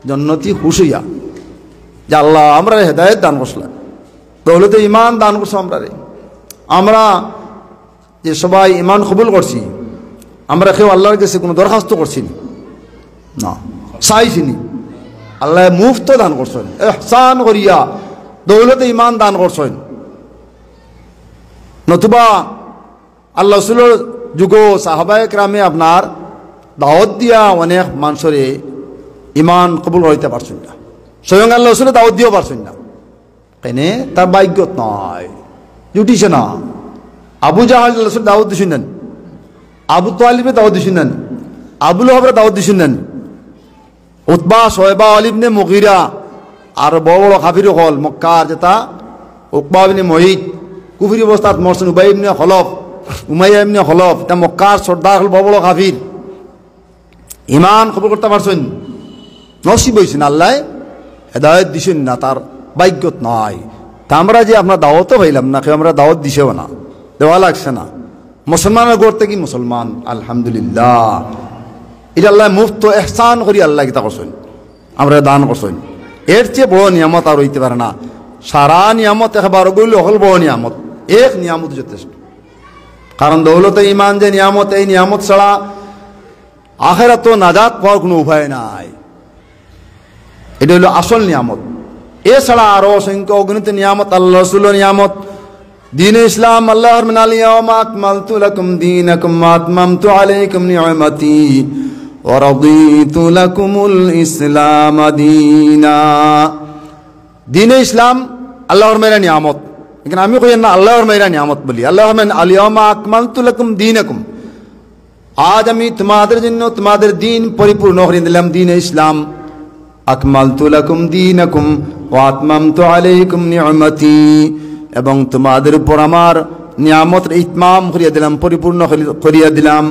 জন্নতি হুশিয়া যে আল্লাহ আমরা হেদায়েত দান করছিলাম, দৌলতে ইমান দান করছো আমরা যে সবাই ইমান কবুল করছি, আমরা কেউ আল্লাহর কাছে কোনো দরখাস্ত করছি না, চাইছিনি। আল্লাহ মুফত দান করছেন, ইহসান করিয়া দৌলতে ইমান দান করছেন। নতুবা আল্লাহ রাসূলের যুগ সাহাবায়ে কেরামে আপনার দাওয়াত দিয়া অনেক মানুষরে ইমান কবুল হইতে পারছেন না, স্বয়ং আল্লাহ রাসূলের দাওয়াত দিয়েও পারছেন না। কেনে তার ভাগ্যত নয়, জুটিছে না। আবু জাহাল রাসূল দাওয়াত দিছেন, আবু তালিবে দাওয়াত দিছেন, আবু লাহাবের দাওয়াত দিছেন, উতবা শয়বা ইবনে মুগীরা আর বড় বড় কাফির হল মক্কার যেটা উকবা ইবনে মুঈত কুফরি অবস্থাত মরছেন, উবাই ইবনে খলফ উমাইয়া ইবনে খলফ তা মক্কার সর্দার হল বড় বড় কাফির, ইমান কবুল করতে পারছেন, নসিব হয়েছেন, আল্লাহ হেদায়েত দিছেন না, তার ভাগ্যত নয়। তা আমরা যে আপনার দাওয়াতও পাইলাম না, কেউ আমরা দাওয়াত দিছেও না, দেওয়া লাগছে না। মুসলমানের গড়তে কি মুসলমান, আলহামদুলিল্লাহ। এটা আল্লাহ মুফত এহসান করি আল্লাহ গীতা করছেন, আমরা দান করছেন। এর চেয়ে বড় নিয়ামত আর হইতে পারে না। সারা নিয়ামত একবার গইলে হল বড় নিয়ামত, এক নিয়ামত যথেষ্ট। কারণ দৌলতে ইমান যে নিয়ামত, এই নিয়ামত ছাড়া আখিরাত নাজাত পাওয়ার কোনো উপায় নাই। এটা হলো আসল নিয়ামত। এছাড়া আরো অসংখ্য অগণিত নিয়ামত, আল্লাহ রাসূলের নিয়ামত, দীন ইসলাম, আল্লাহর মিনাল ইয়াওমা আকমালতু লাকুম দীনাকুম ওয়া আতমামতু আলাইকুম নি'মাতি ওয়া রাদিতু লাকুমুল ইসলাম দীনা। দীন ইসলাম আল্লাহর মেরা নিয়ামত, এখানে আমি কই না আল্লাহর মেরা নিয়ামত বলি। আল্লাহর মিন আল ইয়াওমা আকমালতু লাকুম দীনাকুম, আজ আমি তোমাদের জন্য তোমাদের দিন পরিপূর্ণ করে দিলাম, দীন ইসলাম। আকমালতু লাকুম দীনাকুম ওয়া আতমামতু আলাইকুম নি'মাতি, এবং তোমাদের উপর আমার নিয়ামতের ইতমাম করিয়া দিলাম, পরিপূর্ণ করিয়া দিলাম।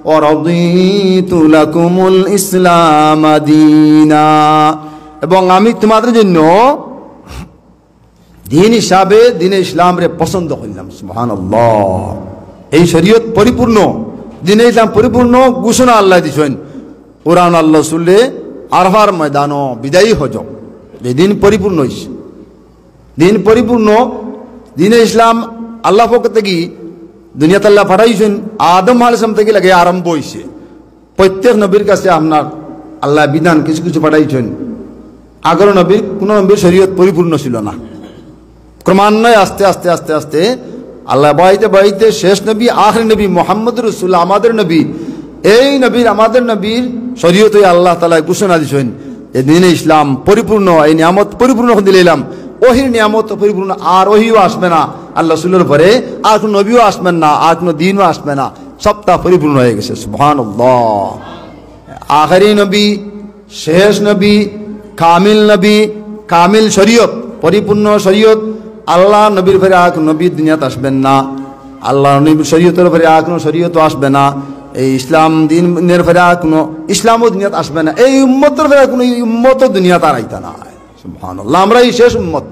ওয়া রাদিতু লাকুমুল ইসলাম দীনা, এবং আমি তোমাদের জন্য দিন হিসাবে দিন ইসলামরে পছন্দ করলাম। সুবহানাল্লাহ। এই শরীয়ত পরিপূর্ণ, দিন ইসলাম পরিপূর্ণ ঘোষণা আল্লাহ দিছেন কোরআন আল্লাহ রাসূলে আরফার ময়দানও বিদায়ী হজ, যে দিন পরিপূর্ণ হয়েছে, দিন পরিপূর্ণ। দিন ইসলাম আল্লাহ পক্ষ থেকে দুনিয়াতে আল্লাহ পাঠাইছেন, আদম আলাইহিস সালাম থেকে লাগে আরম্ভ হয়েছে। প্রত্যেক নবীর কাছে আপনার আল্লাহ বিধান কিছু কিছু পাঠাইছেন। আগের নবীর কোনো নবীর শরীয়ত পরিপূর্ণ ছিল না, ক্রমান্বয়ে আস্তে আস্তে আস্তে আস্তে আল্লাহ বাড়িতে বাড়িতে শেষ নবী আখির নবী মুহাম্মদ রাসূলুল্লাহ আমাদের নবী, এই নবীর আমাদের নবীর শরীয়তে আল্লাহ তাআলা ঘোষণা দিয়েছেন যে দিন ইসলাম পরিপূর্ণ, এই নিয়ামত পরিপূর্ণ করে দিলাম। ওহির নিয়ামত পরিপূর্ণ, আর ওহিও আসবে না আল্লাহ রাসূলের পরে, আর কোনো নবীও আসবেন না, আর কোনো দিনও আসবে না, সবটা পরিপূর্ণ হয়ে গেছে। সুবহানাল্লাহ। আখিরি নবী, শেষ নবী, কামিল নবী, কামিল শরীয়ত, পরিপূর্ণ শরীয়ত। আল্লাহ নবীর পরে আর কোনো নবী দুনিয়াতে আসবেন না, আল্লাহ নবীর শরীয়তের পরে আর কোনো শরীয়তও আসবে না, এই ইসলাম দিনের পরে আর কোনো ইসলামও দুনিয়াতে আসবে না, এই উম্মতের পরে কোনো উম্মতও দুনিয়াতে আর আইতা না। সুবহানাল্লাহ। আমরা এই শেষ উম্মত,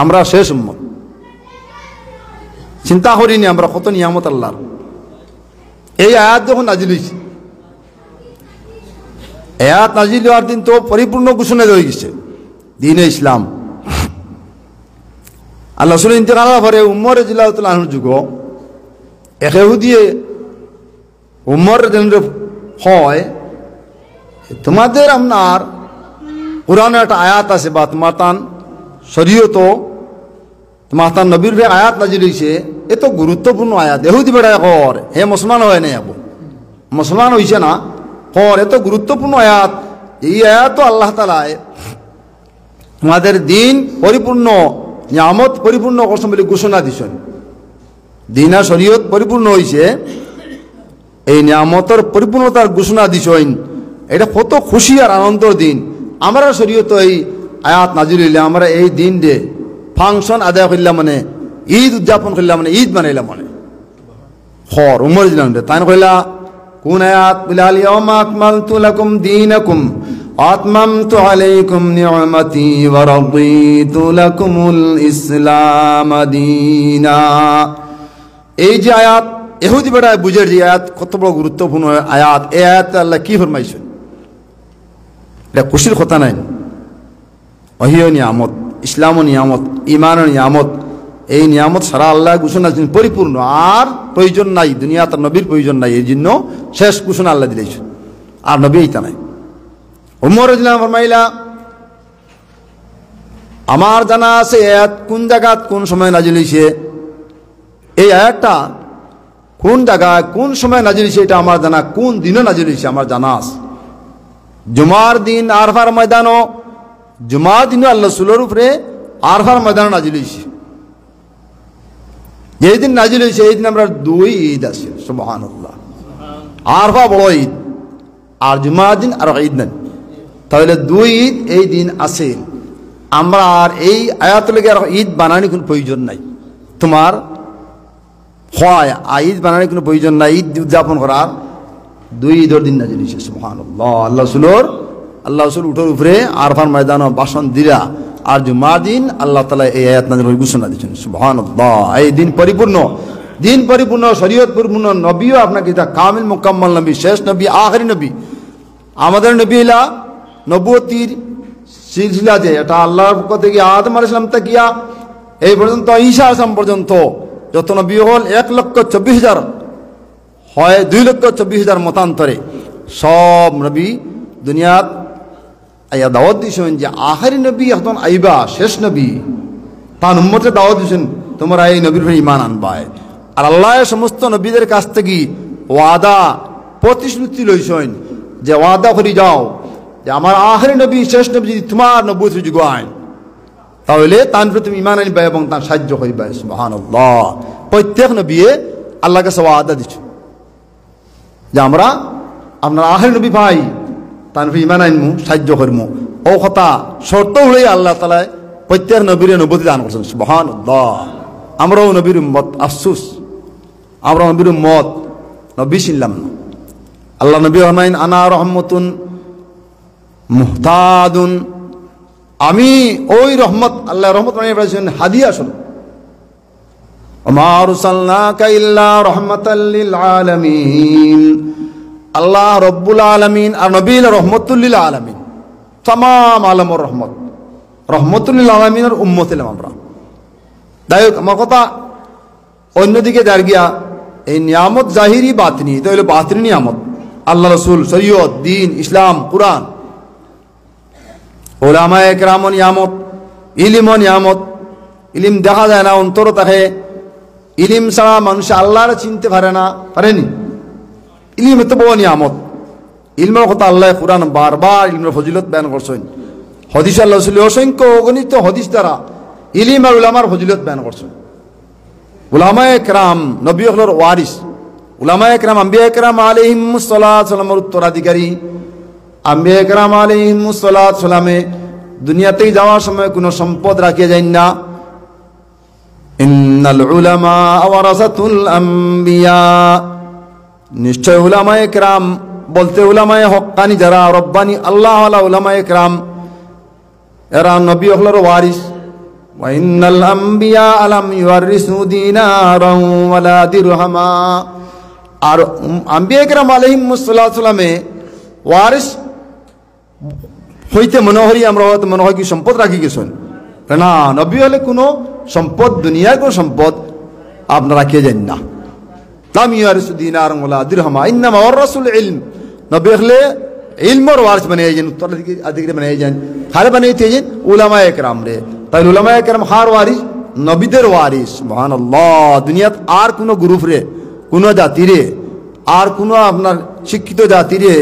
আমরা শেষ উম্মত। চিন্তা করিনি আমরা কত নিয়ামত আল্লাহর। এই আয়াত যখন নাজিল হয়েছে, আয়াত নাজিল হওয়ার দিন তো পরিপূর্ণ ঘোষণা হয়ে গেছে দ্বীন ইসলাম। আল্লাহ রাসূল ইন্তেকালের পরে উমর রাদিয়াল্লাহু তাআলা আনহুর যুগ এক ইহুদিয়ে উমর রাদিয়াল্লাহু হয়, তোমাদের আপনার কোরআনের একটা আয়াত আছে বা তোমার তান শরীয়ত, তোমার তান নবীর আয়াত নাজিল হয়েছে, এত গুরুত্বপূর্ণ আয়াত। ইহুদি বেড়া কর, হে মুসলমান হয় না, মুসলমান হয়েছে না, কর এত গুরুত্বপূর্ণ আয়াত। এই আয়াত তো আল্লাহ তাআলা তোমাদের দিন পরিপূর্ণ, নিয়ামত পরিপূর্ণ করছেন বলে ঘোষণা দিছেন। দিন আর শরীয়ত পরিপূর্ণ হয়েছে, এই নিয়ামতের পরিপূর্ণতার ঘোষণা দিছেন। এটা কত খুশি আর আনন্দের দিন। আমরা শরীয়ত এই আয়াত নাজিল হইলে আমরা এই দিন দে ফাংশন আদায় করলাম, মানে ঈদ উদযাপন করলাম, মানে ঈদ বানাইলাম, মানে খর উমর দিলাম তাই কইলা কোন আয়াত বিলাল ইয়াউমা আকমালতু লাকুম দীনাকুম ওয়া আতমামতু আলাইকুম নি'মাতি ওয়া রাদিতু লাকুমুল ইসলাম দীনা। এই যে আয়াত ইহুদি বেড়ায় বুঝের যে আয়াত কত বড় গুরুত্বপূর্ণ আয়াত, এই আয়াত আল্লাহ কি ফরমাইছেন? এটা খুশির কথা নাই। ওহিও নিয়ামত, ইসলামও নিয়ামত, ইমানও নিয়ামত। এই নিয়ামত সারা আল্লাহ ঘোষণা দিয়েছেন পরিপূর্ণ, আর প্রয়োজন নাই, দুনিয়া তার নবীর প্রয়োজন নাই, এই জন্য শেষ ঘোষণা আল্লাহ দিয়েছেন, আর নবী এইটা নাই। উমর রাদিয়াল্লাহু ফরমাইলা, আমার জানা আছে আয়াত কোন জায়গাত কোন সময় নাজিল হয়েছে, এই আয়াতটা কোন জায়গায় কোন সময় নাজিল হয়েছে এটা আমার জানা, কোন দিনও নাজিল হয়েছে আমার জানা আছে। জুমার দিন আরফার ময়দানও, জুমার দিনও আল্লাহ রাসূলের উপরে আরফার ময়দানও নাজিল হয়েছে। যেই দিন নাজিল হয়েছে এই দিন আমরা 2 ঈদ আছে, সুবহানাল্লাহ। আরফা বড় ঈদ, আর জুমার দিন আর ঈদ নেন, তাহলে 2 ঈদ এই দিন আছে। আমরা আর এই আয়াত লেগে আর ঈদ বানানোর কোনো প্রয়োজন নাই। তোমার হয় ঈদ বানানোর কোনো প্রয়োজন নাই, ঈদ উদযাপন করার 2 ঈদের দিন নাজিল হয়েছে, সুবহানাল্লাহ। আল্লাহ রাসূল উঠোর উপরে আরফার ময়দানও ভাষণ দিলা, আর জুমার দিন আল্লাহ তাআলা এই আয়াত নাযিল করে ঘোষণা দিয়েছেন, সুবহানাল্লাহ। এই দিন পরিপূর্ণ, দিন পরিপূর্ণ, শরীয়ত পরিপূর্ণ, নবীও আপনাকে এটা কামিল মুকাম্মাল নবী, শেষ নবী, আখেরি নবী। আমাদের নবী ইলা নবুয়তির সিলসিলা যে এটা আল্লাহর পক্ষ থেকে আদম আলাইহিস সালাম থেকে এই পর্যন্ত ঈসা আলাইহিস সালাম পর্যন্ত যত নবী হল 1,24,000 হয়, 2,24,000 মতান্তরে সব নবী দুনিয়াত আইয়া দাওয়াত দিয়েছেন যে আখেরি নবী এখন আইবা, শেষ নবী, তার উম্মতের দাওয়াত দিয়েছেন তোমরা এই নবীর উপরে ঈমান আনবাই। আর আল্লাহ সমস্ত নবীদের কাছ থেকে ওয়াদা প্রতিশ্রুতি লইছেন যে ওয়াদা করে যাও যে আমার আখেরি নবী, শেষ নবী যদি তোমার নবুয়তের যুগ আইন, তাহলে তার উপরে তুমি ঈমান আনবা এবং তার সাহায্য করিবা, সুবহানাল্লাহ। প্রত্যেক নবী আল্লাহর কাছে ওয়াদা দিচ্ছে যে আমরা আপনার আখেরি নবী ভাই, তার উপরে ঈমান আনমু, সাহায্য করমু। ও কথা শর্ত হলেই আল্লাহ তাআলা প্রত্যেক নবীর নবুয়ত দান করছেন, সুবহানাল্লাহ। আমরাও নবীর উম্মত, আফসোস আমরা নবীর উম্মত, নবী ছিলাম না। আল্লাহ নবী ফরমাইন আনা রহমতুন মুহতাদুন, আমি ওই রহমত, আল্লাহ রহমত মানে বলেছেন হাদিয়া স্বরূপ। ওমা আরসালনাকা ইল্লা রাহমাতাল লিল আলামিন, আল্লাহ রব্বুল আলামিন আর নবী রহমাতুল লিল আলামিন, तमाम आलमर रहमत रहमतुल आलमीনের উম্মত হলাম আমরা। তাই আমার কথা অন্যদিকে দাঁড় গিয়া এই নিয়ামত জাহিরি বাতিনি, তো হলো বাতিনি নিয়ামত, আল্লাহ রসুল, শরীয়ত, দিন, ইসলাম, কুরআন, উলামায়ে কেরাম নিয়ামত, ইলম নিয়ামত। ইলম দেখা যায় না, অন্তর থাকে। ইলম ছাড়া মানুষ আল্লাহর চিনতে পারে না, পারেনি। ইলম এত বড় নিয়ামত। ইলমের কথা আল্লাহ কুরআন বারবার ইলমের ফজিলত বয়ান করছেন। হাদিস আল্লাহ রাসূল অসংখ্য অগণিত হাদিস দ্বারা ইলম আর উলামার ফজিলত বয়ান করছেন। উলামায়ে কেরাম নবী হলোর ওয়ারিস, উলামায়ে কেরাম আম্বিয়া কেরাম আলাইহিমুস সালাতু ওয়াস সালামের উত্তরাধিকারী। আম্বিয়া কেরাম আলাইহিমুস সালাতু ওয়াস সালামে দুনিয়াতে যাওয়ার সময় কোনো সম্পদ রাখিয়ে যায় না। ইন্নাল উলামা ওয়ারাসাতুল আম্বিয়া, নিশ্চয় উলামায়ে কেরাম বলতে উলামায়ে হক্কানি যারা রব্বানি আল্লাহ ওয়ালা উলামায়ে কেরাম, এরা নবী হলোর ওয়ারিস। ওয়া ইন্নাল আম্বিয়া আলাম ইউরিসু দিনারান ওয়ালা দিরহামা, আর আম্বিয়া কেরাম আলাইহিমুস সালাতু ওয়াস সালামে ওয়ারিস হইতে মনে হয় আমরা হয়তো মনে হয় কি সম্পদ রাখি গেছেন না। নবী হলে কোনো সম্পদ, দুনিয়ার কোনো সম্পদ আপনারা রাখিয়ে যান না। লাম ইউরিসু দিনারান ওয়ালা দিরহামা ইন্নামা ওয়ারাসুল ইলম, নবী হলে ইলমর ওয়ারিস বানিয়ে যান, উত্তরাধিকারী বানিয়ে যান, খারে বানিয়ে যান উলামায়ে কেরাম রে। তাই উলামায়ে কেরাম হার ওয়ারিস, নবীদের ওয়ারিস। সুবহানাল্লাহ। দুনিয়াত আর কোনো গ্রুপ রে, কোনো জাতিরে, আর কোনো আপনার শিক্ষিত জাতিরে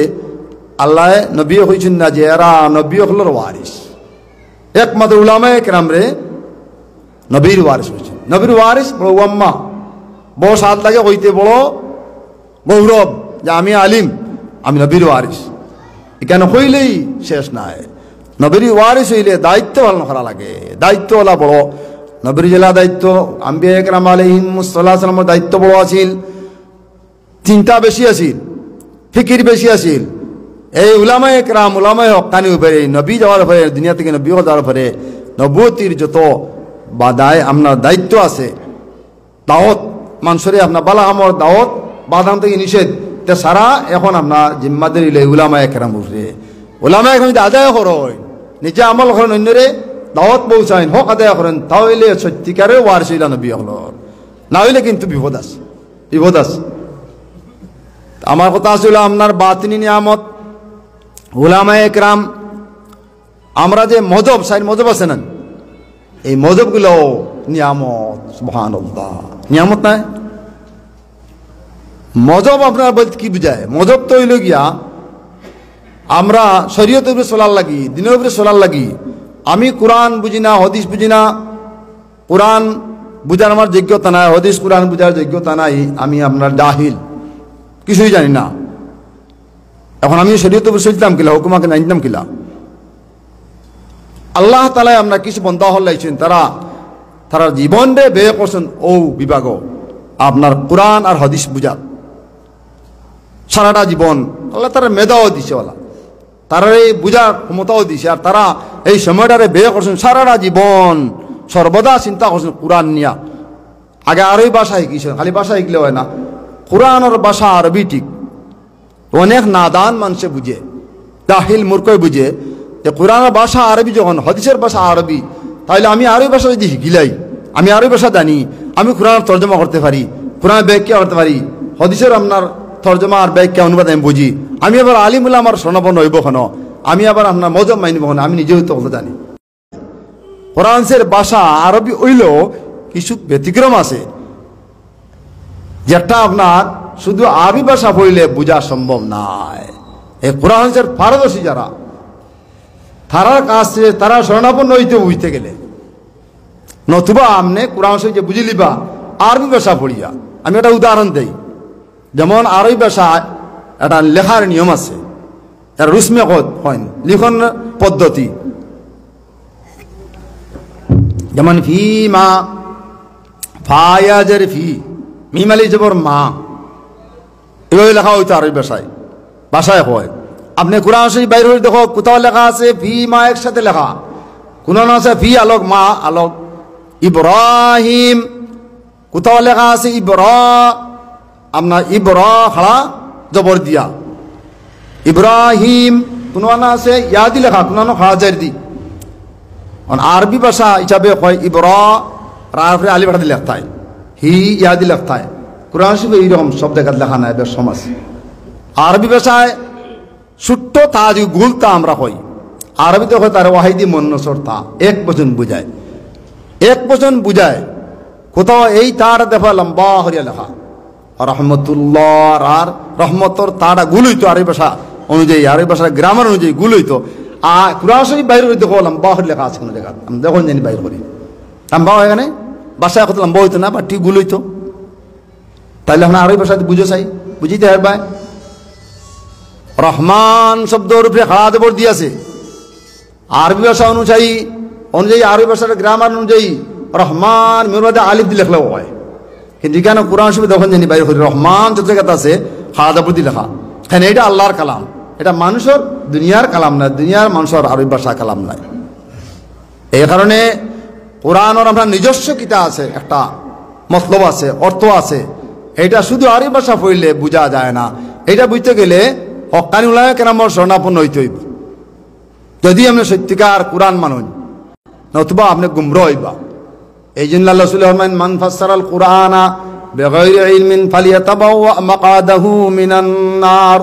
আল্লাহ নবী হয়েছেন না যে এরা নবী হলোর ওয়ারিস। একমাত্র উলামায়ে কেরাম রে নবীর ওয়ারিস হয়েছেন। নবীর ওয়ারিস বড় আম্মা, বড় সাদ লাগে হইতে, বড় গৌরব যে আমি আলিম, আমি নবীর ওয়ারিস। এখানে হইলেই শেষ নাই। নবীর ওয়ারিস হইলে দায়িত্ব পালন করা লাগে, দায়িত্ব ওলা বড়। নবীর জেলা দায়িত্ব, আম্বিয়া কেরাম আলাইহিমুস সালাতু ওয়াস সালামের দায়িত্ব বড় আছিল, চিন্তা বেশি আছিল, ফিকির বেশি আছিল। এই উলামায়ে কেরাম, উলামায়ে হক্কানি উপরে নবী যাওয়ার পরে, দুনিয়া থেকে নবী যাওয়ার পরে নবুয়তির যত বাদায় আপনার দায়িত্ব আছে, দাওয়াত মানুষরে আপনার বালা আমর দাওয়াত বাদাম থেকে নিষেধ, তে সারা এখন আপনার জিম্মাদারি উলামায়ে কেরাম উপরে। ওলামা একরাম যদি আদায় করেন, নিজে আমল করেন, অন্যরে দাওয়াত পৌঁছাইন, হক আদায় করেন, তাহলে সত্যিকারে ওয়ারিস হইলা নবী হলর। না হইলে কিন্তু বিপদ আছে, বিপদ আছে। আমার কথা ছিল আপনার বাতিনি নিয়ামত, ওলামা একরাম, আমরা যে মজহব সাইন মজহব আছে না, এই মজহবগুলো নিয়ামত। সুবহানাল্লাহ, নিয়ামত নাই? মজহব আপনার বলতে কি বুঝায়? মজহব তো হইল গিয়া আমরা শরীয়তের উপরে চলার লাগি, দিনের উপরে চলার লাগি। আমি কোরআন বুঝি না, হদিস বুঝি না, কোরআন বুঝার আমার যোগ্যতা নাই, হদিস কোরআন বুঝার যোগ্যতা নাই, আমি আপনার জাহিল, কিছুই জানি না। এখন আমি শরীয়তের উপরে চলতাম কিলা, হুকুমাকে জানতাম কিলা? আল্লাহ তাআলা আমরা কিছু বন্ধা হলাইছেন, তারা জীবন রে ব্যয় করছেন ও বিভাগ আপনার কোরআন আর হদিস বুঝার সারাটা জীবন। আল্লাহ তারা মেধাও দিছে, ওলা তারা এই বুঝার ক্ষমতাও দিছে, আর তারা এই সময়টারে ব্যয় করছেন সারাটা জীবন, সর্বদা চিন্তা করছেন কোরআন নিয়া। আগে আরবি ভাষা শিখিছেন, খালি ভাষা শিখলে হয় না, কোরআনের ভাষা আরবি ঠিক। অনেক নাদান মানুষে বুঝে, জাহিল মূর্খই বুঝে যে কোরআনের ভাষা আরবি, যখন হদিসের ভাষা আরবি, তাহলে আমি আরবি ভাষা যদি শিখিলাই, আমি আরবি ভাষা জানি, আমি কোরআনের তর্জমা করতে পারি, কোরআনের ব্যাখ্যা করতে পারি, হদিসের আপনার তর্জমা আর ব্যাখ্যা অনুবাদ আমি বুঝি, আমি আবার আলিমুল্লাহ আমার স্বর্ণপন্ন হইব কেন, আমি আবার আপনার মজব মাইনিব কেন, আমি নিজেও তো জানি। কোরআনের ভাষা আরবি হইলেও কিছু ব্যতিক্রম আছে, যেটা আপনার শুধু আরবি ভাষা পড়লে বোঝা সম্ভব নয়। এই কোরআনের পারদর্শী যারা, তারার কাছে তারা স্বর্ণাপন্ন হইতে বুঝতে গেলে, নতুবা আমনে কোরআন যে বুঝে লিবা আরবি ভাষা পড়িয়া। আমি একটা উদাহরণ দেই, যেমন আরবি ভাষা একটা লেখার নিয়ম আছে, এর রুসমে হয় লিখন পদ্ধতি, যেমন ফি মা, ফায়াজের ফি, মিমালি জবর মা, এভাবে লেখা হইতো আরবি ভাষায় হয়। আপনি কোরআন শরীফ বাইরে হয়ে দেখো, কোথাও লেখা আছে ফি মা একসাথে লেখা, কোন আছে ফি আলোক মা আলোক। ইব্রাহিম কোথাও লেখা আছে আপনার ইব্রা খাড়া জবর দিয়া ইব্রাহিম, কোন আছে ইয়াদি লেখা, কোন খাড়া জার দি। আরবি ভাষা হিসাবে হয় ইব্রা রাফরে আলি ভাড়া লেখা হয়, হি ইয়াদি লেখা হয়। কোরআন শরীফ এইরকম সব জায়গায় লেখা নাই, বেশ সমাজ। আরবি ভাষায় ছোট্ট তা যে গুলতা আমরা কই, আরবিতে হয় তার ওয়াহিদি মন্নসর তা, এক বচন বুঝায়, এক বচন বুঝায়। কোথাও এই তার দেখা লম্বা হরিয়া লেখা রহমতুল্লাহ, আর রহমতর তারা গুল হইতো আরবি ভাষা অনুযায়ী, আরবি ভাষার গ্রামার অনুযায়ী গুল হইতো। আর কোরআন শরীফ বাইরে হইতে লম্বা হরি লেখা আছে কোনো জায়গা, আমি দেখুন জানি বাইর করি লম্বা হয়, এখানে বাসায় কত লম্বা হইতো না, বা ঠিক গুল হইতো। তাইলে আমরা আরবি ভাষা বুঝে চাই, বুঝিতে হবে। রহমান শব্দের উপরে খাড়া জবর দিয়েছে, আরবি ভাষা অনুযায়ী আরবি ভাষার গ্রামার অনুযায়ী রহমান মেরুদে আলিফ দিয়ে লেখলেও হয়, কিন্তু এখানে কোরআন শরীফে যখন জানি বাইরে করি রহমান যত জায়গাতে আছে খাড়া জবর দিয়ে লেখা। এখানে এটা আল্লাহর কালাম, এটা মানুষের দুনিয়ার কালাম নাই, দুনিয়ার মানুষের আরবি ভাষা কালাম নাই। এই কারণে কোরআনের আমরা নিজস্ব কিতা আছে, একটা মতলব আছে, অর্থ আছে, এটা শুধু আরবি ভাষা পড়লে বোঝা যায় না। এটা বুঝতে গেলে হক্কানি উলামায়ে কেরামের শরণাপন্ন হইতে হইব, যদি আপনি সত্যিকার কোরআন মানুন, নতুবা আপনি গুমরাহ হইবা। এই জন্য আল্লাহ রাসূল ফরমান মান ফাসসারাল কুরআনা বিগাইরি ইলমিন ফালিয়াতাবাওয়া মাকাদাহু মিনান নার।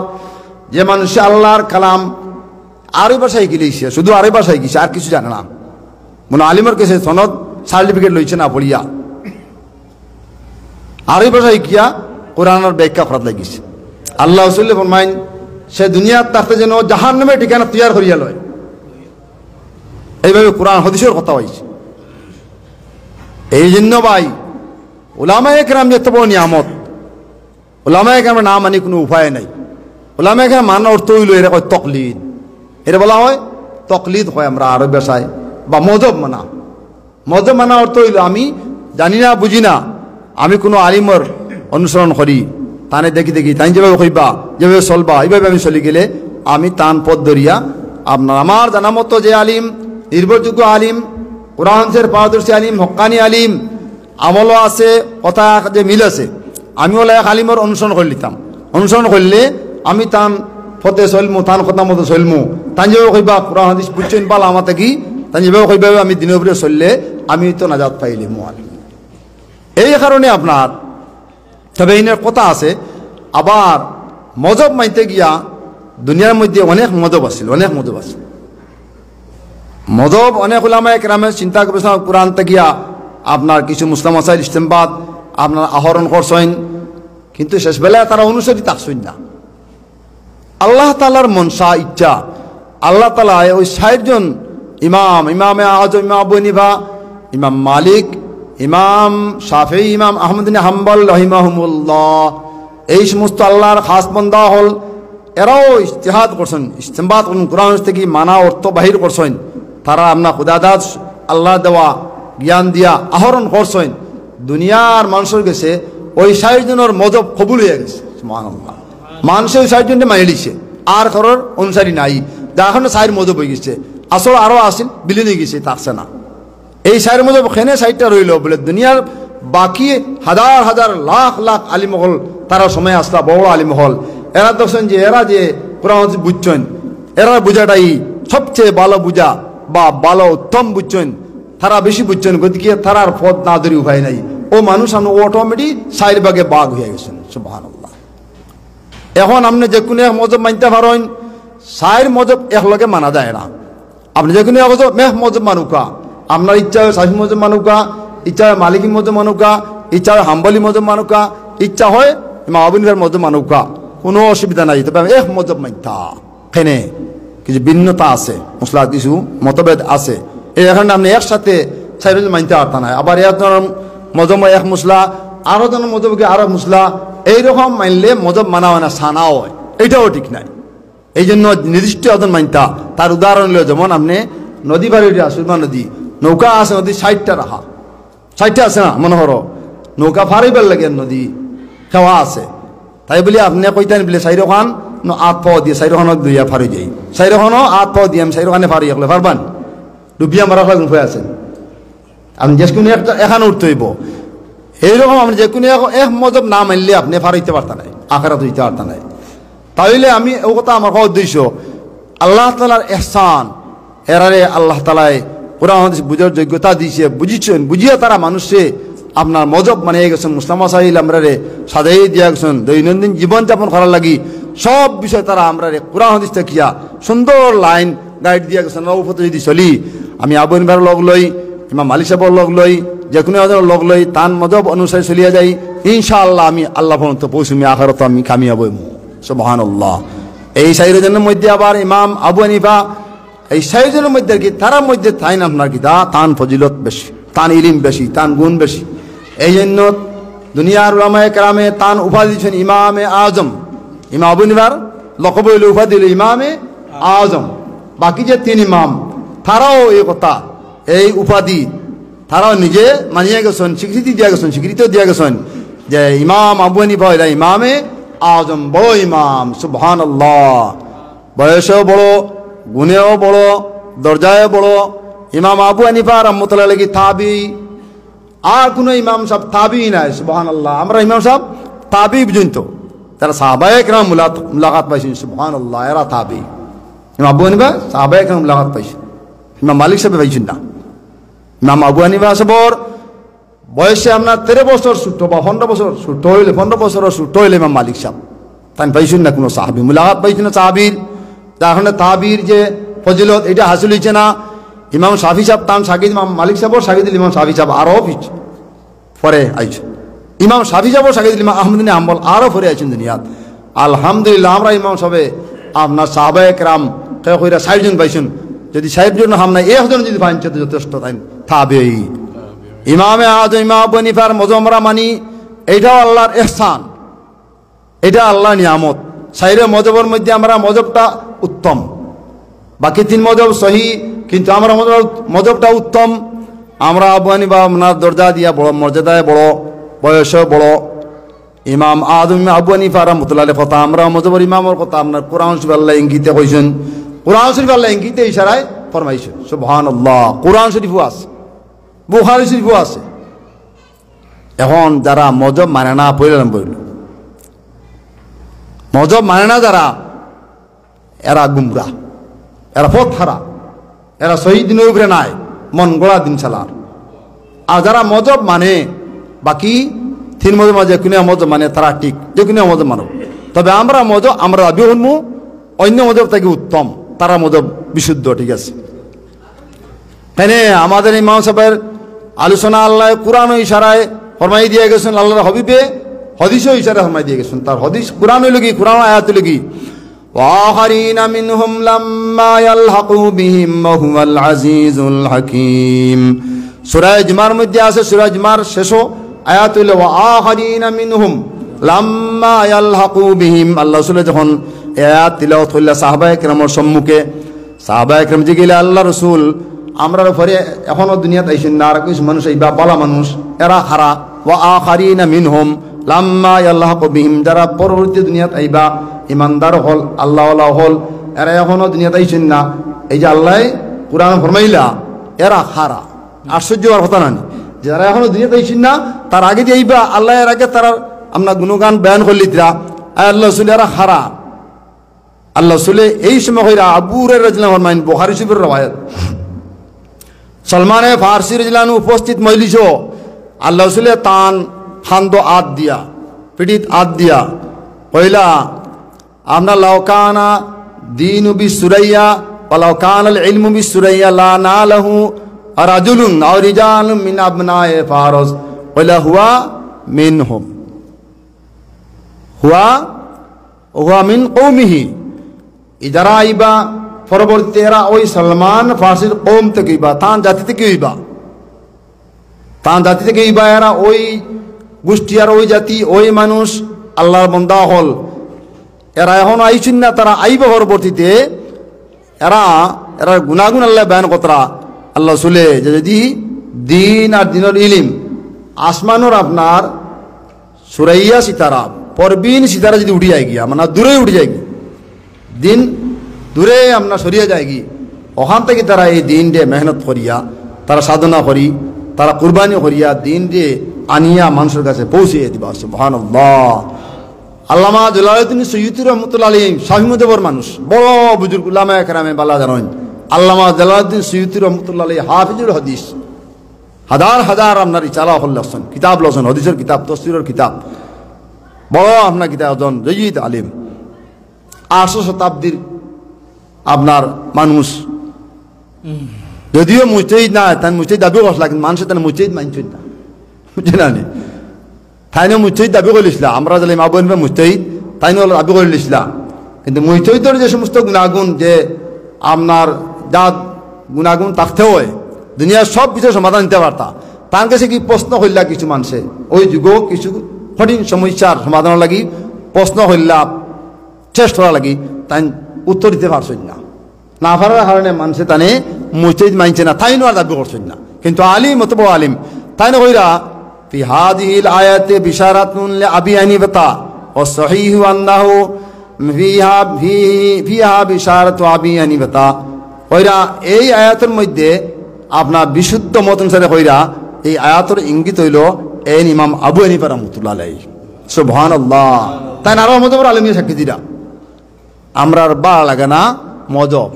যে মানুষ আল্লাহর কালাম আরবি ভাষায় গিলেছে, শুধু আরবি ভাষায় গিয়েছে, আর কিছু জানে না, মনে আলিমের কাছে সনদ সার্টিফিকেট লইছে না পড়িয়া, আরবি ভাষায় গিয়া কোরআনের ব্যাখ্যা করাত লাগিছে। আল্লাহ রাসূল ফরমাইন সে দুনিয়ার তাতে যেন জাহান্নামের ঠিকানা তৈয়ার করিয়া লয়। এইভাবে কোরআন হাদিসের কথা হয়েছে। এই জন্য ভাই উলামায়ে কেরাম যে এত বড় নিয়ামত, উলামায়ে কেরামের না মানি কোনো উপায় নাই। উলামায়ে কেরাম মানার অর্থ হইল এরা কয় তকলিদ, এটা বলা হয় তকলিদ হয় আমরা আরবি ভাষায়, বা মজহব মানা। মজহব মানা অর্থ হইল আমি জানি না বুঝি না, আমি কোনো আলিমর অনুসরণ করি, তানে দেখি তাই যেভাবে কইবা যেভাবে চলবা এইভাবে আমি চলি গেলে আমি তান পথ ধরিয়া আপনার আমার জানা মতো যে আলিম, নির্ভরযোগ্য আলিম, কোরআনের পারদর্শী আলিম, হক্কানি আলিম, আমলও আছে, কথা যে মিল আছে, আমি ওলা এক আলিমর অনুসরণ করে নিতাম। অনুসরণ করলে আমি তান ফতে চলমু তান কথা মতো চলমু তান যেভাবে কইবা কোরআন হাদিস বুঝছেন পালা আমাতে কি তান যেভাবে কইবা আমি দিনের উপরে চললে আমি তো নাজাত পাইলি মোয়াল। এই কারণে আপনার তবে এইনার কথা আছে আবার মজব মাইতে গিয়া দুনিয়ার মধ্যে অনেক মজব আছিল, অনেক মজব আছে। মজব অনেক উলামায়ে কেরামে চিন্তা করেছেন কোরআন গিয়া আপনার কিছু মুসলিম মাসাইল ইস্তেমবাদ আপনার আহরণ করছেন, কিন্তু শেষ বেলায় তারা অনুসরি থাকছেন না। আল্লাহ তাআলার মনসা ইচ্ছা আল্লাহ তাআলা ওই 60 জন ইমাম, ইমামে আজম ইমাম আবু হানিফা, ইমাম মালিক, ইমাম শাফিঈ, ইমাম আহমদ বিন হাম্বল রাহিমাহুমুল্লাহ, এই সমস্ত আল্লাহর খাস বান্দা হল। এরাও ইজতিহাদ করছেন, ইস্তেমবাদ করছেন, কোরআন থেকে মানা অর্থ বাহির করছেন। তারা আপনার খুদাদাত আল্লাহ দেওয়া জ্ঞান দিয়া আহরণ করছেন। দুনিয়ার মানুষের গেছে ওই 60 জনের মজব কবুল হয়ে গেছে। সুবহানাল্লাহ, মানুষে ওই 60 জনকে মানি লিছে, আর কারোর অনুসারী নাই। যা এখন 60 মজব হয়ে গেছে, আসল আরও আসিল বিলীন হয়ে গেছে, থাকছে না। এই 60 মজব খেনে 60টা রইল বলে দুনিয়ার বাকি হাজার হাজার লাখ লাখ আলিমহল তারা সময় আসলা বড় আলিমহল, এরা দেখছেন যে এরা যে কোরআন বুঝছেন, এরা বুঝাটাই সবচেয়ে ভালো বুঝা বা ভালো উত্তম বুঝছেন, তারা বেশি বুঝছেন। গতিকে তারার পথ না ধরে উপায় নাই। ও মানুষ আমি অটোমেটিক 60 ভাগে বাঘ হয়ে গেছেন। সুবহানাল্লাহ। এখন আপনি যে কোনো এক মজব মানতে পারেন, 60 মজব একলগে মানা যায় না। আপনি যে কোনো এক মজব মানুকা, আপনার ইচ্ছা হয় শাফি মজব মানুকা, ইচ্ছা হয় মালিকি মজব মানুকা, ইচ্ছা হয় হাম্বলি মজব মানুকা, ইচ্ছা হয় ইমাম আবু হানিফার মজব মানুকা, কোনো অসুবিধা নাই। তবে এক মজব মানতা খেনে কিছু ভিন্নতা আছে, মশলা কিছু মতভেদ আছে। এই এখানে আপনি একসাথে 60 মানতে পারতা নাই। আবার এক ধরনের মজব এক মশলা, আরো ধরনের মজবকে আরো মশলা, এইরকম মানলে মজব মানা হয় না, সানাও হয়, এইটাও ঠিক নাই। এই জন্য নির্দিষ্ট একজন মানতা। তার উদাহরণ হলো যেমন আপনি নদী বাড়ি সুরমা নদী, নৌকা আছে নদী 60টা রাখা, 60টা আছে না মনে হর, নৌকা ফারিবার লাগে নদী খেওয়া আছে। তাই বলি আপনি কইতেন বলে 4 খান 8 পাও দিয়ে 4 খানক দুইয়া ফারি যাই, 4 খানও 8 পাও দিয়ে আমি 4 খানে ফারি একলে পারবান? ডুবিয়া মারা ফেলেন হয়ে আছেন আপনি, যে কোনো এখানে উঠতে হইব। এইরকম আপনি যে কোনো এক মজব না মানলে আপনি ফারাইতে পারতেন নাই, আখেরাত হইতে পারতেন নাই। তাইলে আমি ও কথা আমার উদ্দেশ্য আল্লাহ তাআলার ইহসান, এরারে আল্লাহ তাআলাই কোরআন হাদিস বুঝার যোগ্যতা দিয়েছে, বুঝিয়েছেন, বুঝিয়ে তারা মানুষে আপনার মজব মানে গেছেন, মুসলিম মাসাইল আমরারে সাজাই দিয়া গেছেন। দৈনন্দিন জীবনযাপন করার লাগি সব বিষয় তারা আমরারে কোরআন হাদিস দেখিয়া সুন্দর লাইন গাইড দিয়া গেছেন। উপরে যদি চলি আমি আবু হানিফার লগ লই, ইমাম মালিক সাহেবের লগ লই, যে কোনো লগ লই, তান মজব অনুসারে চলিয়া যাই, ইনশাআল্লাহ আমি আল্লাহ পর্যন্ত পৌঁছমি, আখিরাত আমি কামিয়াব হইব। সুবহানাল্লাহ। এই 60 জনের মধ্যে আবার ইমাম আবু হানিফা, এই 60 জনের মধ্যে কি তার মধ্যে তাই না আপনার কি তান ফজিলত বেশি, তান ইলিম বেশি, তান গুণ বেশি। এই জন্য দুনিয়ার উলামায়ে কেরামে তান উপাধি দিচ্ছেন ইমামে আজম। ইমাম আবু হানিফার লকব হইল উপাধি হইল ইমামে আজম। বাকি যে 3 ইমাম তারাও এই কথা, এই উপাধি তারাও নিজে মানিয়ে গেছেন, স্বীকৃতি দিয়া গেছেন, স্বীকৃতিও দিয়া গেছেন যে ইমাম আবু হানিফা হইল ইমামে আজম, বড় ইমাম। সুবহানাল্লাহ। বয়সেও বড়, গুণেও বড়, দরজায় বড়। ইমাম আবু হানিফা রাহমাতুল্লাহ আলাইহি তাবি, আর কোন ইমাম সাহেব তাবি নাই। সুবহানাল্লাহ। আমরা ইমাম সাহেব তাবি পর্যন্ত তারা সাহাবায়ে কেরাম মুলাকাত পাইছেন। সুবহানাল্লাহ। এরা তাবি। ইমাম আবু হানিফা সাহাবায়ে কেরাম মুলাকাত পাইছেন, ইমাম মালিক সাহেব পাইছেন না। ইমাম আবু হানিফা সাহেবর বয়সে আপনার 13 বছর ছোট বা 15 বছর ছোট হইলে, 15 বছর ছোট হইলে ইমাম মালিক সাহেব তাই পাইছেন না কোনো সাহাবি, মুলাকাত পাইছেন না সাহাবির। তার তাবির যে ফজিলত এটা হাসিল হয়েছে না। ইমাম শাফি সাহেব তান শাকিদ ইমাম মালিক সাহেব, শাকিদ ইমাম শাফি সাহেব আরও পরে আইছে। ইমাম শাফি সাহেব শাকিদ ইমাম আহমদ বিন হাম্বল আরও পরে আইছেন দুনিয়াত। আলহামদুলিল্লাহ। আমরা ইমাম সাহেব আপনার সাহাবায়ে কেরাম কইরা 60 জন পাইছেন। যদি 60 জন হাম নাই, একজন যদি পাইছে তো যথেষ্ট। তাই তাবেঈ। ইমামে আজম ইমাম আবু হানিফার মজব আমরা মানি, এইটাও আল্লাহর ইহসান, এটা আল্লাহর নিয়ামত। 60 মজবের মধ্যে আমরা মজবটা উত্তম, বাকি 3 মজব সহি, কিন্তু আমরা মজবটা উত্তম। আমরা আবু হানিফা আপনার দরজা দিয়া বড়, মর্যাদায় বড়, বয়সে বড়। ইমাম আজম আবু হানিফা রাহমাতুল্লাহ আলাইহি কথা, আমরা মজবর ইমামের কথা আপনার কোরআন শরীফ আল্লাহ ইঙ্গিতে কইছেন, কোরআন শরীফ আল্লাহ ইঙ্গিতে ইশারায় ফরমাইছেন। সুবহানাল্লাহ। কোরআন শরীফও আছে, বুখারী শরীফও আছে। এখন যারা মজব মানে না, পড়লাম বইল মজব মানে না যারা, এরা গুমরা, এরা পথ হারা, এরা শহীদ দিনের উপরে নাই, মন গড়া দিন চালার। আর যারা মজব মানে বাকি তিন মজব মাঝে কোন মজব মানে তারা ঠিক, যে কোনো মজব মানব। তবে আমরা মজব আমরা দাবি হনমু অন্য মজব থেকে উত্তম, তারা মজব বিশুদ্ধ, ঠিক আছে। তাই আমাদের ইমাম সাহেবের আলোচনা আল্লাহ কোরআন ও ইশারায় ফরমাই দিয়ে গেছেন, আল্লাহর হবিবে হদিস ও ইশারায় ফরমাই দিয়ে গেছেন। তার হদিস কোরআন হইল কি, কোরআন আয়াত হইল কি, ওয়াখারিনা মিনহুম লাম্মা ইয়ালহাকু বিহিম ওয়া হুয়াল আজিজুল হাকীম। সূরা জুমার মধ্যে আছে, সূরা জুমার শেষ আয়াত হইল ওয়াখারিনা মিনহুম লাম্মা ইয়ালহাকু বিহিম। আল্লাহ রাসূল যখন আয়াত তিলাওয়াত হইল সাহাবায়ে কেরামের সম্মুখে, সাহাবায়ে কেরাম জিগিলা আল্লাহ রাসূল আমরার উপরে এখনো দুনিয়াতে আইছেন না, আর কিছু মানুষ এইবা বালা মানুষ, এরা খারা। ওয়া আখারিনা মিনহুম লাম্মা ইয়ালহাকু বিহিম, যারা পরবর্তী দুনিয়াতে আইবা ইমানদার হল, আল্লাহওয়ালা হল, এরা এখনো দুনিয়াতে আইছেন না। এই যে আল্লাহ কুরআন ফরমাইলা এরা খারা, আশ্চর্য হওয়ার কথা না, যারা এখনো দুনিয়াতে আইছেন না তার আগে যে আইবা আল্লাহ, এর আগে তারা আমরা গুণগান বয়ান করলি দিরা আল্লাহ রাসূল এরা খারা। আল্লাহ রাসূল এই সময় হইরা আবু হুরায়রা রাদিয়াল্লাহু আনহু, বুখারী শরীফের রওয়ায়াত, সলমানে ফারসি রাদিয়াল্লাহু আনহু উপস্থিত মজলিস, আল্লাহ রাসূল তান খান্দ আদ দিয়া, পিঠিত আদ দিয়া কইলা, আমরা লাউকানা দীনু বিসুরাইয়া ওয়া লাউকানাল ইলমু বিসুরাইয়া লা নালাহু রাজুলুন আও রিজালুম মিন আবনায়ে ফারস কইলা হুয়া মিনহুম, হুয়া মিন কওমিহি। যারা আইবা পরবর্তী এরা ওই সলমান ফারসির কওম থেকে হইবা, তান জাতি থেকে হইবা, তান জাতি থেকে হইবা। এরা ওই গোষ্ঠী আর ওই জাতি, ওই মানুষ আল্লাহর বান্দা হল। এরা এখন আইছেন না, তারা আইবা পরবর্তীতে। এরা গুনাগুন আল্লাহ বয়ান কতরা আল্লাহ শুলে যে যদি দিন আর দিনের ইলিম আসমানোর আপনার সুরাইয়া সিতারা পরবিন সিতারা যদি উঠি যায় গিয়া, মানে দূরে উঠে যায় গিয়া, দিন দূরে আপনার সরিয়ে যায় গি, ওখান থেকে তারা এই দিন দিয়ে মেহনত করিয়া, তারা সাধনা করি, তারা কুরবানি করিয়া দিন দিয়ে আনিয়া মানুষের কাছে পৌঁছিয়ে দিবা। সুবহানাল্লাহ। আল্লামা জালালউদ্দিন সুয়ুতী রহমাতুল্লাহ আলাইহি শাফি মাযহাবের মানুষ, বড় বুজুর্গ উলামায়ে কেরামে বালা জানেন। আল্লামা জালালউদ্দিন সুয়ুতী রহমাতুল্লাহ আলাইহি হাফিজুল হাদিস, হাজার হাজার আপনার ইচালা হল্লাসন কিতাব লসন, হাদিসের কিতাব, তাফসীরের কিতাব, বড় আপনার কিতাব একজন জয়ীদ আলিম, 800 শতাব্দীর আপনার মানুষ। যদিও মুজতাহিদ না, তাই মুজতাহিদ দাবি করছিল, কিন্তু মানুষের তাই মুজতাহিদ মানছেন না, বুঝছেন না? তাইনও মুজতাহিদ দাবি করেছিল, আমরা যারা ইমাম আবু হানিফা মুজতাহিদ, তাইনও দাবি করেছিল। কিন্তু মুজতাহিদের যে সমস্ত গুণাগুণ, যে আপনার যা গুণাগুণ থাকতে হয়, দুনিয়ার সব বিষয়ে সমাধান দিতে পারতা, তার কাছে কি প্রশ্ন হইলা কিছু মানুষে ওই যুগ কিছু কঠিন সমস্যার সমাধান লাগি প্রশ্ন হইলা চেষ্টা করা লাগি, তাই উত্তর দিতে পারছেন না। না পারার কারণে মানুষে তানে মুজতাহিদ মানছে না, তাইনও আর দাবি করছেন না। কিন্তু আলিম অত বড় আলিম, তাই না কইরা ফি হাযিহিল আয়াতি বিশারাতুন লিআবি হানিফা ওয়া সহিহু আন্নাহু ফিহা বিশারাতু আবি হানিফা। কইরা এই আয়াতের মধ্যে আপনার বিশুদ্ধ মত অনুসারে কইরা এই আয়াতের ইঙ্গিত হইল এই ইমাম আবু হানিফা রাহমাতুল্লাহ আলাইহি। সুবহানাল্লাহ। তাই না আরো মত বড় আলিম সাক্ষী দিরা, আমরা আর বা লাগে না মজব।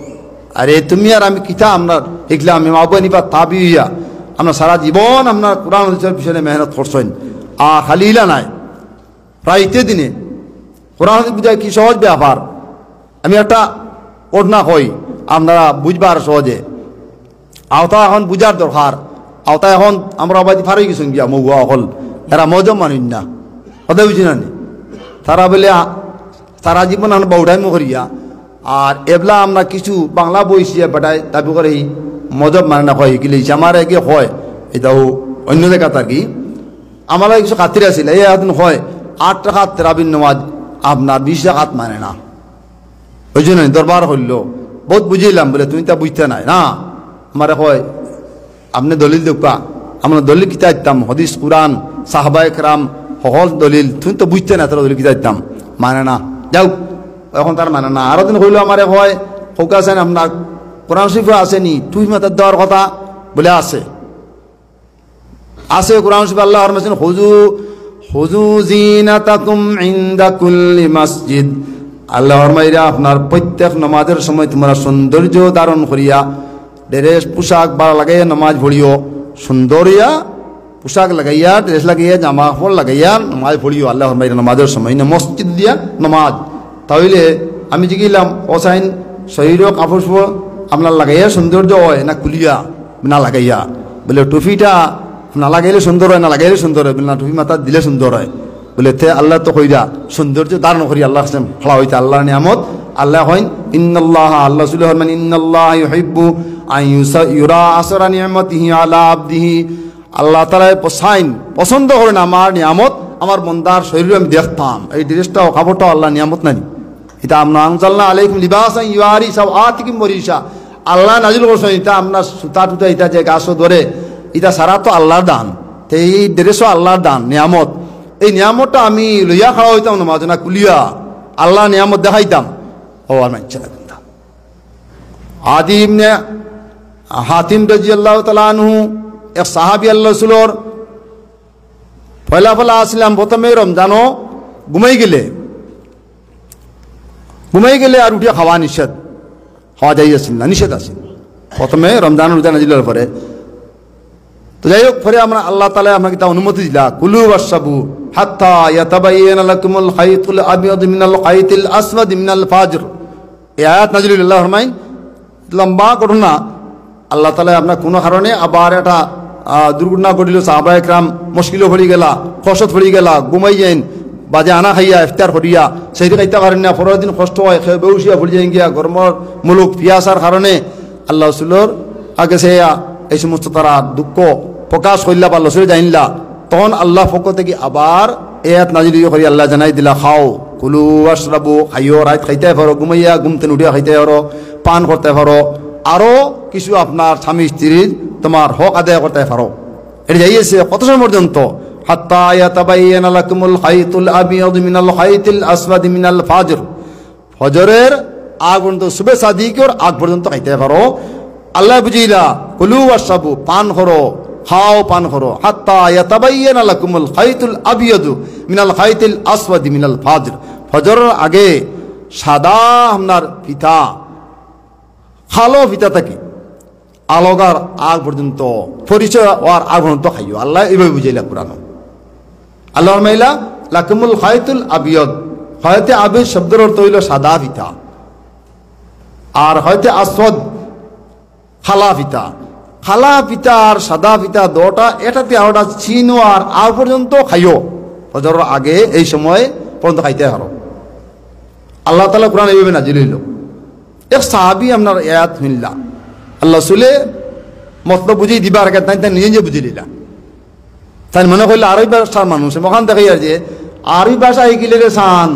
আরে তুমি আর আমি কিতা আমরা দেখলাম ইমাম আবু হানিফা তাবি হইয়া আমরা সারা জীবন আপনার কোরআন হাদিসের পিছনে মেহনত করছেন, খালি ইলা নাই, প্রায় ইতে দিনে কোরআন হাদিস বুঝায় কি সহজ ব্যাপার। আমি একটা ওড়না কই আপনারা বুঝবার সহজে, আওতা এখন বুঝার দরকার। আওতা এখন আমরা আবাদি ফারই গেছেন গিয়া মগুয়া হল, এরা মজব মানুষ না, কথা বুঝি না, তারা বলে সারা জীবন আমরা বউঠাই করিয়া। আর এবলা আমরা কিছু বাংলা বইছিয়া বেটায় দাবি করে মজব মানে না হয় গিলেছে আমার এগে হয়, এটাও অন্য জায়গা থাকি আমার কিছু খাতির আছিল। এই এখন হয় 8 টাকাত তেরাবিন নামাজ আপনার 20 টাকাত মানে না, ওই জন্য দরবার হইল বহুত বুঝিলাম বলে তুমি তা বুঝতে নাই না। আমার হয় আপনি দলিল দেখবা, আমরা দলিল কিতা দিতাম, হদিস কুরআন সাহাবায়ে কেরাম সকল দলিল, তুমি তো বুঝতে না, তারা দলিল কিতা দিতাম মানে না, যাও এখন তার মানে না। আরো দিন হইল আমার হয় ফোকাসেন আপনার কোরআন শরীফে আসেনি, তুই মাতার দেওয়ার কথা বলে আছে কোরআন শরীফ আল্লাহ ফরমাইছেন হুজু জিনাতাকুম ইনদা কুল্লি মসজিদ আল্লাহর মাইরা আপনার প্রত্যেক নমাজের সময় তোমরা সৌন্দর্য ধারণ করিয়া ড্রেস পোশাক বা লাগাইয়া নমাজ পড়িও, সুন্দরিয়া পোশাক লাগাইয়া ড্রেস লাগাইয়া জামা কাপড় লাগাইয়া নমাজ পড়িও আল্লাহর মাইরা নমাজের সময় না মসজিদ দিয়া নমাজ। তাহলে আমি জিগিলাম ওসাইন শরীর কাপড় চোপড় আপনার লাগাইয়া সৌন্দর্য হয় না খুলিয়া না লাগাইয়া? বলে টুপিটা না লাগাইলে সুন্দর হয়, না লাগাইলে সুন্দর হয়, বলে না টুপি মাথা দিলে সুন্দর হয়। বলে তে আল্লাহ তো কইরা সৌন্দর্য ধারণ করি আল্লাহ ফলা হইতে আল্লাহর নিয়ামত আল্লাহ হইন ইন্নাল্লাহ আল্লাহ সুল হরমান ইন্নাল্লাহ ইউহিব্বু আন ইউরা আসরা নিয়ামতিহি আলা আবদিহি। আল্লাহ তাআলা পছন্দ করেন আমার নিয়ামত আমার বন্দার শরীরে আমি দেখতাম। এই ড্রেসটাও কাপড়টাও আল্লাহ নিয়ামত নানি। এটা আমরা আনজালনা আলাইকুম লিবাসান ইউয়ারি সাওআতিকুম ওয়ারিশা। আল্লাহ নাজিল করছেন এটা আপনার সুতা টুতা এটা যে গাছও ধরে এটা সারা তো আল্লাহর দান, তো এই ড্রেসও আল্লাহর দান নিয়ামত। এই নিয়ামতটা আমি লইয়া খাওয়া হইতাম না মাঝে না কুলিয়া আল্লাহ নিয়ামত দেখাইতাম। ও আর ইচ্ছা লাগতাম। আদি ইবনে হাতিম রাদিয়াল্লাহু তাআলা আনহু এক সাহাবী আল্লাহ রাসূলের পয়লা আসলাম প্রথমে রমজানও ঘুমাই গেলে আর উঠিয়া খাওয়া নিষেধ, খাওয়া যাইয়াছিল না, নিষেধ আছে প্রথমে রমজান রোজা নাজিলের পরে। তো যাই হোক পরে আমরা আল্লাহ তাআলা আমাকে তা অনুমতি দিলা কুলু ওয়াশরাবু হাত্তা ইয়াতাবায়ানা লাকুমুল খাইতুল আবিয়াদু মিনাল খাইতিল আসওয়াদি মিনাল ফাজর। এই আয়াত নাজিল আল্লাহ ফরমাইন লম্বা ঘটনা। আল্লাহ তাআলা আপনার কোনো কারণে আবার একটা দুর্ঘটনা ঘটিল, সাহাবায়ে কেরাম মুশকিলও পড়ি গেলা, কষ্ট পড়ি গেলা, ঘুমাই যাইন বাজে আনা খাইয়া ইফতার করিয়া সেই খাইতে পারেন না, পরের দিন কষ্ট হয়, খেয়ে বেউসিয়া পড়ি যাই গিয়া গরমর মুলুক পিয়াসার কারণে আল্লাহ রাসূলের আগে সে এই সমস্ত তারা দুঃখ প্রকাশ করিলা বা লসরে জানিলা। তখন আল্লাহ পক্ষ থেকে আবার এয়াত নাজিল করি আল্লাহ জানাই দিলা খাও কুলু ওয়াশরাবু, খাইও রাত খাইতে পারো, ঘুমাইয়া ঘুমতে উঠিয়া খাইতে পারো, পান করতে পারো, আরও কিছু আপনার স্বামী স্ত্রীর তোমার হক আদায় করতে পারো। এটা যাইয়েছে কত সময় পর্যন্ত? হাত্তা ইয়াতাবায়ানা লাকুমুল খাইতুল আবিয়াদু মিনাল খাইতিল আসওয়াদি মিনাল ফাজর। ফজরের আগ পর্যন্ত সুবে সাদিকের আগ পর্যন্ত খাইতে পারো। আল্লাহ বুঝিলা কুলু ওয়াশরাবু, পান করো, খাও পান করো, হাত্তা ইয়াতাবায়ানা লাকুমুল খাইতুল আবিয়াদু মিনাল খাইতিল আসওয়াদি মিনাল ফাজর। ফজরের আগে সাদা আপনার ফিতা খালো ফিতা থাকে আলোগার আগ পর্যন্ত পরিচয় হওয়ার আগ পর্যন্ত খাইও। আল্লাহ এইভাবে বুঝাইলা কোরআন। আল্লাহর মাইলা লাকুমুল খাইতুল আবিয়াদ, হয়তো আবিদ শব্দের অর্থ হইল সাদা ফিতা, আর হয়তো আসওয়াদ খালা ফিতা। খালা ফিতা আর সাদা ফিতা দুটা এটাতে আরোটা চিনো আর আগ পর্যন্ত খাইও। ফজরের আগে এই সময় পর্যন্ত খাইতে পারো। আল্লাহ তাআলা কোরআন এইভাবে নাজিল হইল। এক সাহাবী আপনার আয়াত শুনলা, আল্লাহ রাসূলে মতলব বুঝিয়ে দিবার আগে তাই নিজে নিজে বুঝে নিলা। তাই মনে করলে আরবি ভাষার মানুষ মখান দেখাই আর যে আরবি ভাষা শিখিলে সান